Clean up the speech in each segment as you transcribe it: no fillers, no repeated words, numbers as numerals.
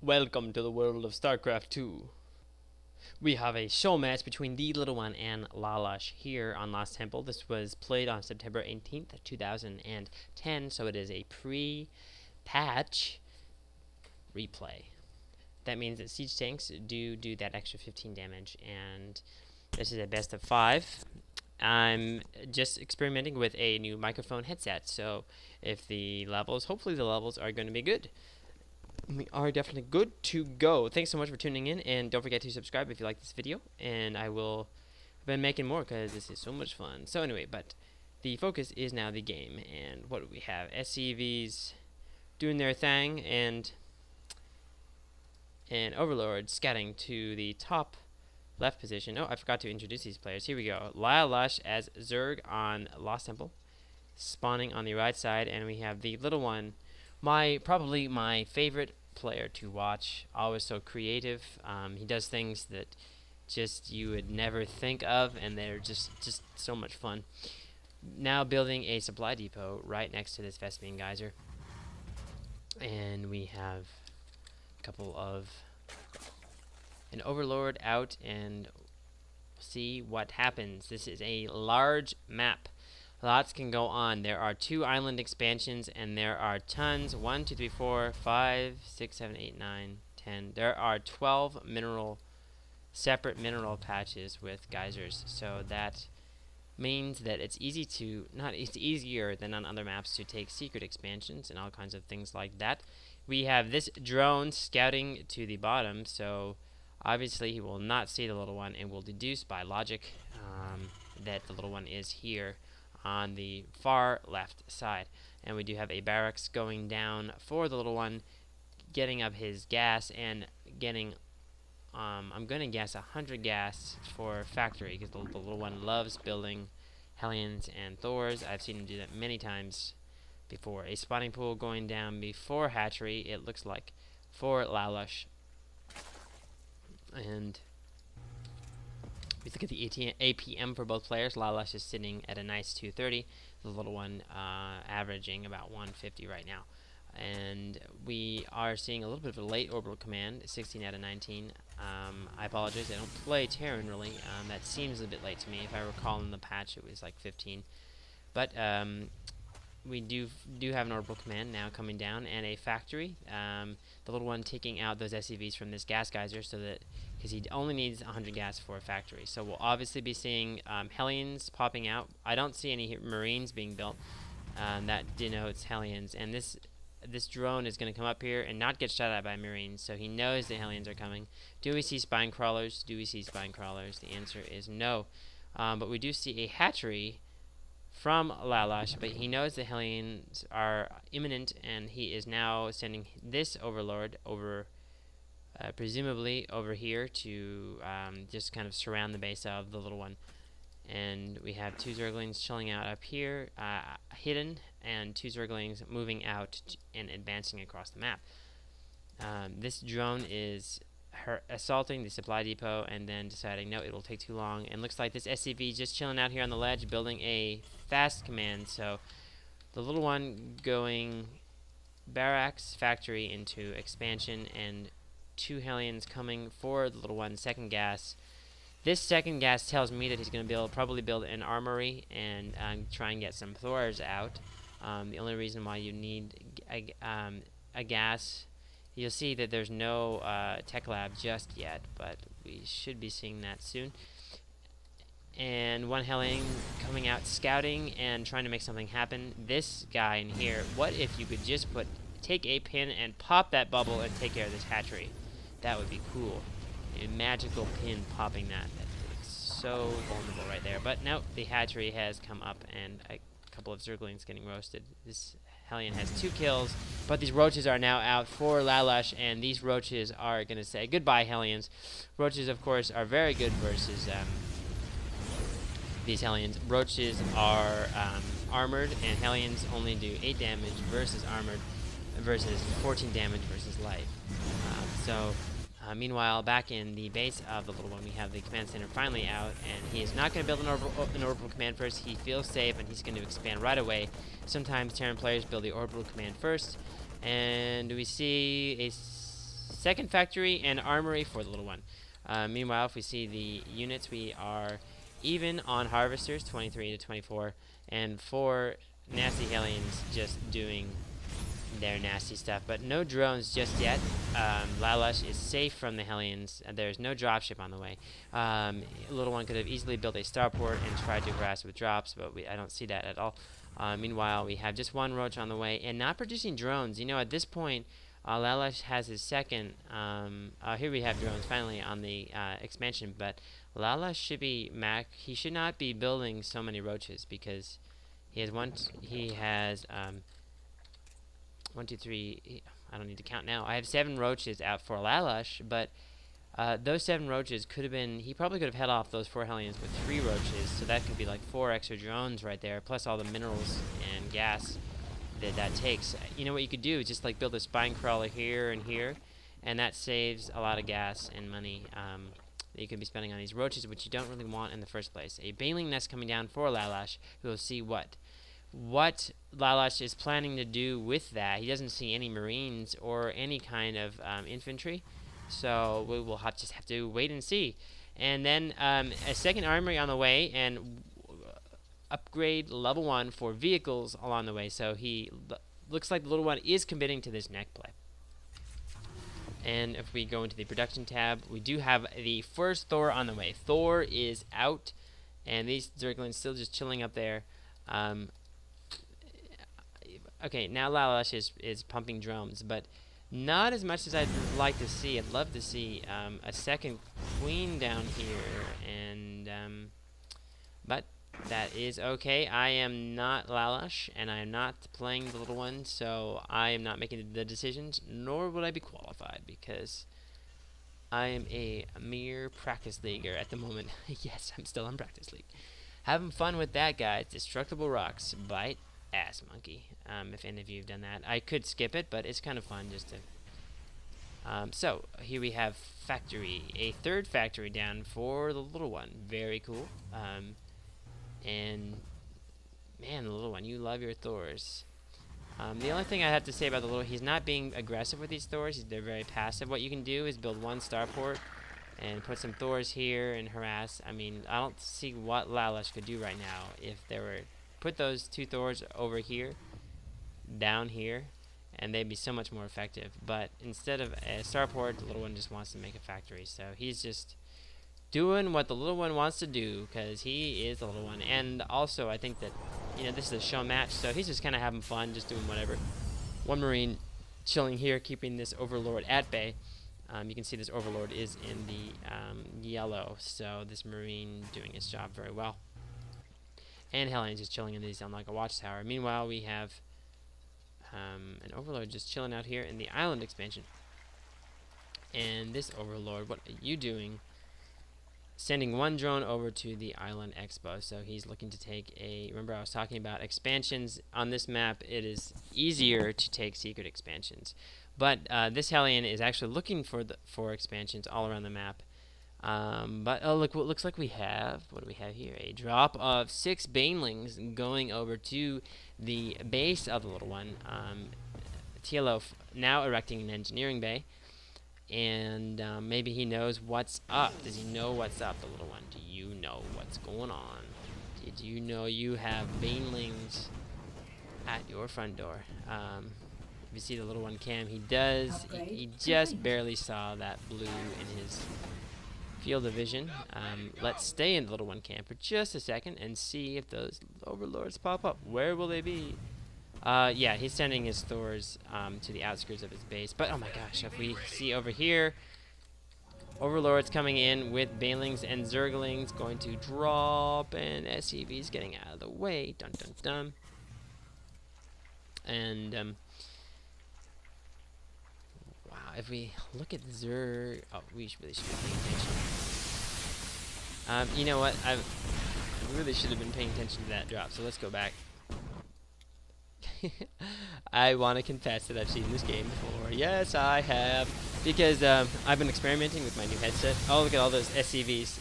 Welcome to the world of StarCraft 2. We have a show match between the little one and LaLush here on Lost Temple. This was played on September 18th, 2010, so it is a pre-patch replay. That means that siege tanks do that extra 15 damage, and this is a best of 5. I'm just experimenting with a new microphone headset, so hopefully the levels are going to be good. We are definitely good to go. Thanks so much for tuning in, and don't forget to subscribe if you like this video, and I will be making more because this is so much fun. So anyway, but the focus is now the game, and what do we have? SCVs doing their thing, and Overlord scouting to the top left position. Oh, I forgot to introduce these players. Here we go. LaLush as Zerg on Lost Temple, spawning on the right side, and we have the little one, probably my favorite player to watch. Always so creative. He does things that just you would never think of, and they're just so much fun. Now building a supply depot right next to this Vespian geyser, and we have a couple of an Overlord out, and see what happens. This is a large map. Lots can go on. There are 2 island expansions, and there are tons. 1, 2, 3, 4, 5, 6, 7, 8, 9, 10. There are 12 separate mineral patches with geysers. So that means that it's easier than on other maps to take secret expansions and all kinds of things like that. We have this drone scouting to the bottom, so obviously he will not see the little one, and will deduce by logic that the little one is here on the far left side. And we do have a barracks going down for the little one, getting up his gas and getting I'm going to guess 100 gas for factory, because the little one loves building Hellions and Thors. I've seen him do that many times before. A spawning pool going down before hatchery, it looks like, for LaLush. And we look at the APM for both players. LaLush is sitting at a nice 230. The little one averaging about 150 right now. And we are seeing a little bit of a late orbital command, 16 out of 19. I apologize, I don't play Terran really. That seems a bit late to me. If I recall in the patch, it was like 15. But we do have an orbital command now coming down, and a factory. The little one taking out those SCVs from this gas geyser, so that because he only needs 100 gas for a factory. So we'll obviously be seeing Hellions popping out. I don't see any Marines being built. That denotes Hellions, and this drone is going to come up here and not get shot at by Marines, so he knows the Hellions are coming. Do we see spine crawlers? Do we see spine crawlers? The answer is no. But we do see a hatchery from LaLush, but he knows the Hellions are imminent, and he is now sending this Overlord over, presumably over here, to just kind of surround the base of the little one. And we have 2 Zerglings chilling out up here, hidden, and 2 Zerglings moving out and advancing across the map. This drone is assaulting the supply depot and then deciding no, it will take too long, and looks like this SCV just chilling out here on the ledge building a fast command. So the little one going barracks factory into expansion, and 2 Hellions coming for the little one second gas. This second gas tells me that he's going to probably build an armory and try and get some Thors out. The only reason why you need a gas, you'll see that there's no tech lab just yet, but we should be seeing that soon. And 1 Hellion coming out scouting and trying to make something happen. This guy in here, what if you could just take a pin and pop that bubble and take care of this hatchery? That would be cool. A magical pin popping that. It's so vulnerable right there. But no, the hatchery has come up, and a couple of Zerglings getting roasted. This Hellion has 2 kills, but these roaches are now out for LaLush, and these roaches are going to say goodbye, Hellions. Roaches, of course, are very good versus these Hellions. Roaches are armored, and Hellions only do 8 damage versus armored, versus 14 damage versus light. Meanwhile, back in the base of the little one, we have the command center finally out, and he is not going to build an orbital command first. He feels safe, and he's going to expand right away. Sometimes Terran players build the orbital command first, and we see a second factory and armory for the little one. Meanwhile, if we see the units, we are even on harvesters, 23 to 24, and 4 nasty aliens just doing their nasty stuff, but no drones just yet. LaLush is safe from the Hellions. There's no dropship on the way. Little one could have easily built a starport and tried to harass with drops, but I don't see that at all. Meanwhile, we have just 1 roach on the way and not producing drones. You know, at this point, LaLush has his second. Here we have drones finally on the expansion, but LaLush should be he should not be building so many roaches because he has 1, 2, 3. I don't need to count now. I have 7 roaches out for LaLush, but those 7 roaches could have been. He probably could have held off those 4 Hellions with 3 roaches, so that could be like 4 extra drones right there, plus all the minerals and gas that takes. You know what you could do? Just like build a spine crawler here and here, and that saves a lot of gas and money that you could be spending on these roaches, which you don't really want in the first place. A baneling nest coming down for LaLush. We'll see what LaLush is planning to do with that. He doesn't see any marines or any kind of infantry, so we will just have to wait and see. And then a second armory on the way, and upgrade level 1 for vehicles along the way. So he looks like the little one is committing to this neck play. And if we go into the production tab, we do have the first Thor on the way. Thor is out, and these Zerglings still just chilling up there. Okay, now LaLush is pumping drones, but not as much as I'd like to see. I'd love to see a second queen down here, and but that is okay. I am not LaLush, and I am not playing the little one, so I am not making the decisions, nor would I be qualified, because I am a mere practice leaguer at the moment. Yes, I'm still on practice league. Having fun with that, guys. Destructible rocks. Bite ass monkey. If any of you have done that. I could skip it, but it's kind of fun just to... so, here we have factory. A third factory down for the little one. Very cool. And, man, the little one, you love your Thors. The only thing I have to say about the little... He's not being aggressive with these Thors. They're very passive. What you can do is build 1 starport and put some Thors here and harass. I mean, I don't see what LaLush could do right now if there were... Put those 2 Thors over here, down here, and they'd be so much more effective. But instead of a starport, the little one just wants to make a factory. So he's just doing what the little one wants to do, because he is the little one. And also, I think that, you know, this is a show match, so he's just kind of having fun, just doing whatever. 1 Marine chilling here, keeping this Overlord at bay. You can see this Overlord is in the yellow, so this Marine doing his job very well. And Hellions just chilling in these on like a watchtower. Meanwhile, we have an Overlord just chilling out here in the island expansion. And this Overlord, what are you doing? Sending 1 drone over to the island expo. So he's looking to take a... Remember I was talking about expansions. On this map, it is easier to take secret expansions. But this Hellion is actually looking for expansions all around the map. But oh, look what looks like we have. What do we have here? A drop of 6 banelings going over to the base of the little one. TLO now erecting an engineering bay, and maybe he knows what's up. Does he know what's up, the little one? Do you know what's going on? Did you know you have banelings at your front door? If you see the little one cam, he does. He just barely saw that blue in his field of vision. Let's stay in the little one camp for just a second and see if those Overlords pop up. Where will they be? Yeah, he's sending his Thors to the outskirts of his base. But oh my gosh, if we see over here, Overlords coming in with Banelings and Zerglings going to drop, and SCV's getting out of the way. Dun dun dun. And wow, if we look at oh, we really should be paying attention. You know what? I really should have been paying attention to that drop. So let's go back. I want to confess that I've seen this game before. Yes, I have. Because I've been experimenting with my new headset. Oh, look at all those SCVs.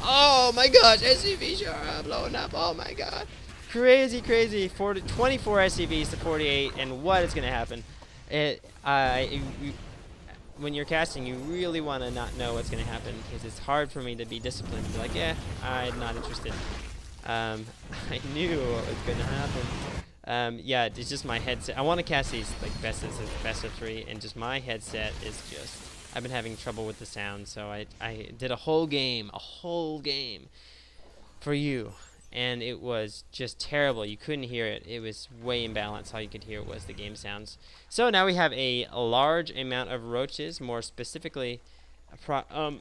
Oh my gosh, SCVs are blowing up. Oh my god. Crazy, crazy. 24 SCVs to 48. And what is going to happen? when you're casting, you really want to not know what's going to happen, because it's hard for me to be disciplined and be like, yeah, I'm not interested. I knew what was going to happen. Yeah, it's just my headset. I want to cast these like best of 3, and just my headset is just. I've been having trouble with the sound, so I did a whole game for you, and it was just terrible. You couldn't hear it. It was way imbalanced. All you could hear was the game sounds. So now we have a large amount of roaches, more specifically, oh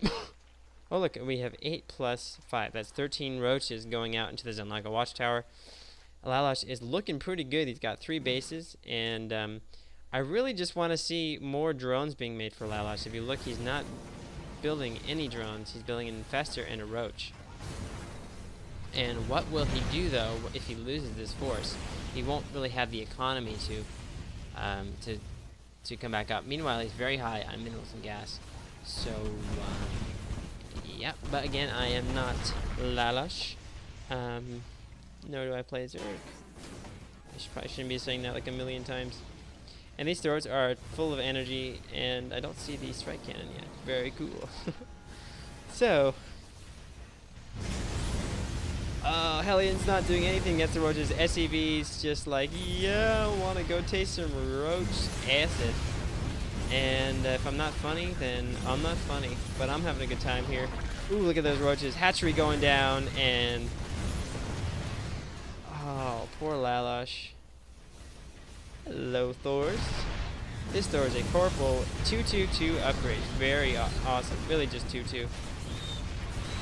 look, we have 8 plus 5. That's 13 roaches going out into the zone like a watchtower. LaLush is looking pretty good. He's got 3 bases, and I really just want to see more drones being made for LaLush. If you look, he's not building any drones. He's building an infestor and a roach. And what will he do, though, if he loses this force? He won't really have the economy to come back up. Meanwhile, he's very high on minerals and gas. So, yeah. But again, I am not LaLush. Nor do I play Zerg. I probably shouldn't be saying that like a million times. And these doors are full of energy, and I don't see the strike cannon yet. Very cool. So, Hellions not doing anything against the roaches. SCV's just like, yeah, I want to go taste some roach acid. And if I'm not funny, then I'm not funny. But I'm having a good time here. Ooh, look at those roaches. Hatchery going down, and oh, poor LaLush. Hello, Thors. This Thor is a purple 2/2/2 upgrade. Very awesome. Really just 2/2.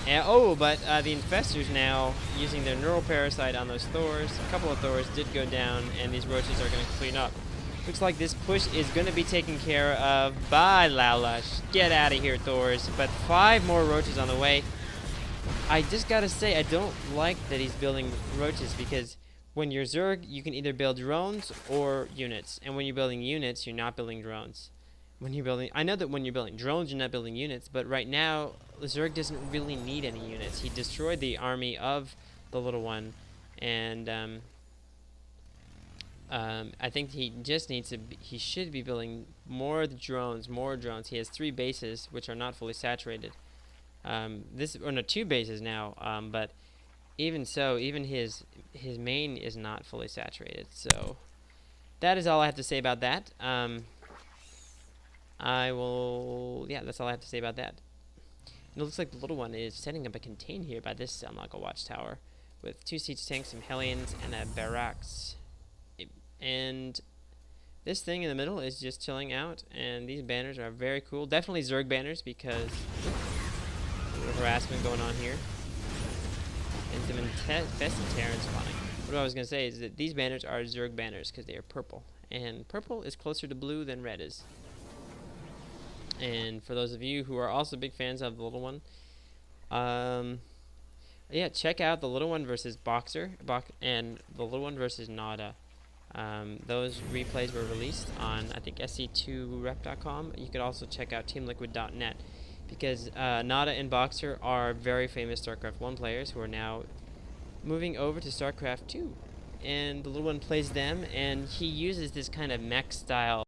And, oh, but the infestors now using their neural parasite on those Thors. A couple of Thors did go down, and these roaches are going to clean up. Looks like this push is going to be taken care of by LaLush. Get out of here, Thors. But 5 more roaches on the way. I just got to say, I don't like that he's building roaches, because when you're Zerg, you can either build drones or units. And when you're building units, you're not building drones. When you're building, I know that when you're building drones, you're not building units, but right now, Zerg doesn't really need any units. He destroyed the army of the little one, and I think he just needs to. He should be building more drones. He has 3 bases, which are not fully saturated. Or no, 2 bases now. But even so, even his main is not fully saturated. So that is all I have to say about that. That's all I have to say about that. And it looks like the little one is setting up a contain here by this sound like a watchtower with 2 siege tanks, some Hellions, and a barracks. And this thing in the middle is just chilling out, and these banners are very cool. Definitely Zerg banners, because a little harassment going on here. And some infested Terrans spawning. What I was going to say is that these banners are Zerg banners because they are purple. And purple is closer to blue than red is. And for those of you who are also big fans of the little one, yeah, check out the little one versus Boxer, and the little one versus Nada. Those replays were released on, I think, SC2rep.com. You could also check out teamliquid.net, because Nada and Boxer are very famous StarCraft 1 players who are now moving over to StarCraft 2. And the little one plays them, and he uses this kind of mech style